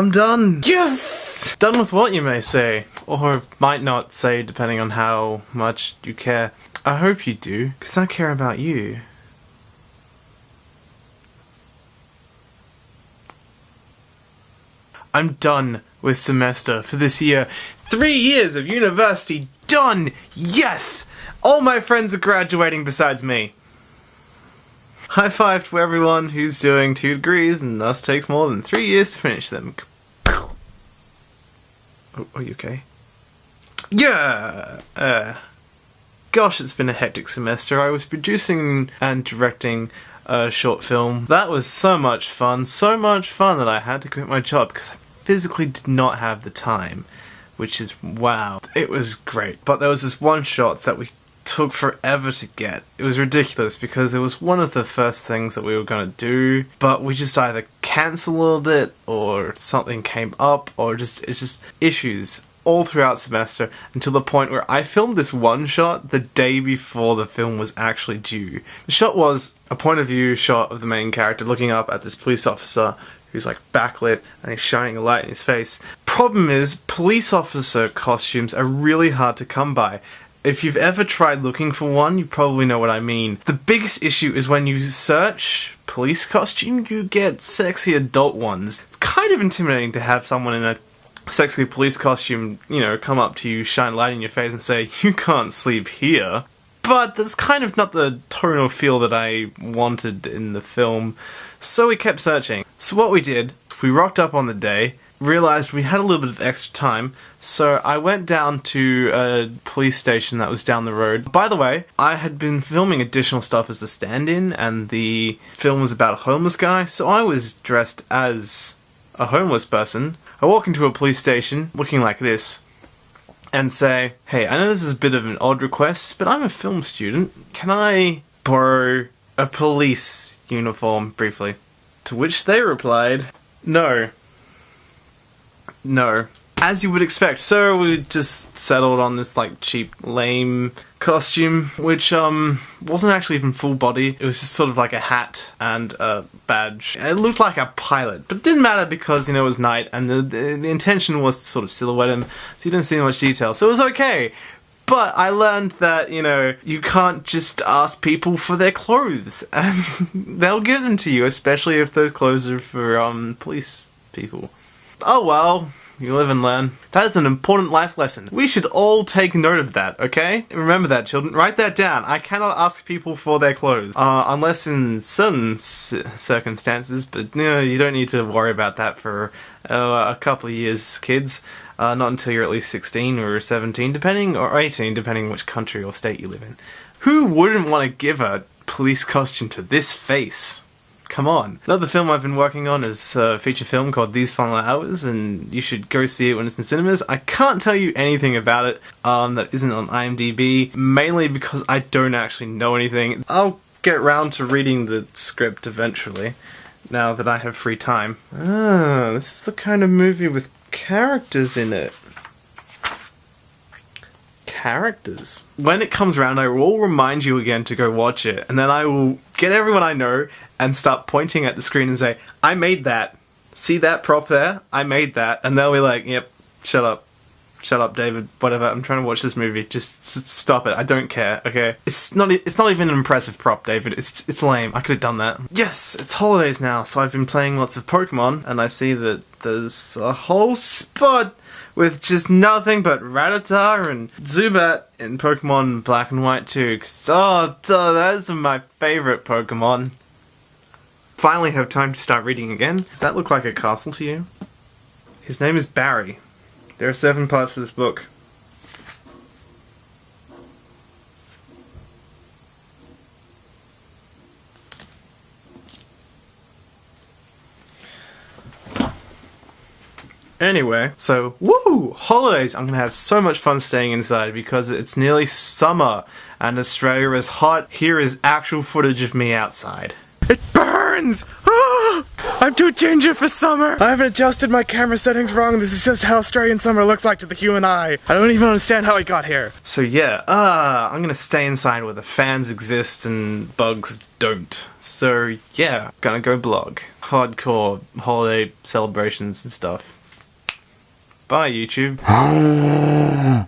I'm done! Yes! Done with what, you may say. Or might not say, depending on how much you care. I hope you do, because I care about you. I'm done with semester for this year. 3 years of university done! Yes! All my friends are graduating besides me. High five to everyone who's doing 2 degrees and thus takes more than 3 years to finish them. Oh, are you okay? Yeah! Gosh, it's been a hectic semester. I was producing and directing a short film. That was so much fun that I had to quit my job because I physically did not have the time. Which is, wow. It was great. But there was this one shot that we took forever to get. It was ridiculous because it was one of the first things that we were going to do, but we just either cancelled it or something came up or it's just issues all throughout semester until the point where I filmed this one shot the day before the film was actually due. The shot was a point of view shot of the main character looking up at this police officer who's like backlit and he's shining a light in his face. Problem is, police officer costumes are really hard to come by. If you've ever tried looking for one, you probably know what I mean. The biggest issue is when you search police costume, you get sexy adult ones. It's kind of intimidating to have someone in a sexy police costume, you know, come up to you, shine light in your face and say, "You can't sleep here." But that's kind of not the tonal feel that I wanted in the film, so we kept searching. So what we did, we rocked up on the day, realized we had a little bit of extra time, so I went down to a police station that was down the road. By the way, I had been filming additional stuff as a stand-in, and the film was about a homeless guy, so I was dressed as a homeless person. I walk into a police station looking like this and say, "Hey, I know this is a bit of an odd request, but I'm a film student. Can I borrow a police uniform briefly?" To which they replied, "No. No." As you would expect. So we just settled on this like cheap, lame costume, which wasn't actually even full body. It was just sort of like a hat and a badge. It looked like a pilot, but it didn't matter because, you know, it was night and the intention was to sort of silhouette him, so you didn't see much detail. So it was okay. But I learned that, you know, you can't just ask people for their clothes, and they'll give them to you, especially if those clothes are for police people. Oh well. You live and learn. That is an important life lesson. We should all take note of that, okay? Remember that, children. Write that down. I cannot ask people for their clothes. Unless in certain circumstances, but you know, you don't need to worry about that for a couple of years, kids. Not until you're at least 16 or 17, depending, or 18, depending which country or state you live in. Who wouldn't want to give a police costume to this face? Come on. Another film I've been working on is a feature film called These Final Hours, and you should go see it when it's in cinemas. I can't tell you anything about it that isn't on IMDb, mainly because I don't actually know anything. I'll get around to reading the script eventually, now that I have free time. Ah, this is the kind of movie with characters in it. Characters. When it comes around, I will remind you again to go watch it, and then I will get everyone I know and start pointing at the screen and say, "I made that. See that prop there? I made that." And they'll be like, "Yep, shut up, David, whatever, I'm trying to watch this movie, just stop it, I don't care, okay? It's not even an impressive prop, David, it's lame, I could have done that." Yes, it's holidays now, so I've been playing lots of Pokemon, and I see that there's a whole spot with just nothing but Rattata and Zubat in Pokemon Black and White 2. Oh, those are my favourite Pokemon. Finally have time to start reading again. Does that look like a castle to you? His name is Barry. There are 7 parts to this book. Anyway, so, woo! Holidays! I'm gonna have so much fun staying inside because it's nearly summer and Australia is hot. Here is actual footage of me outside. It burns! Ah! I'm too ginger for summer! I haven't adjusted my camera settings wrong. This is just how Australian summer looks like to the human eye. I don't even understand how I got here. So yeah, I'm gonna stay inside where the fans exist and bugs don't. So yeah, gonna go blog. Hardcore holiday celebrations and stuff. Bye, YouTube.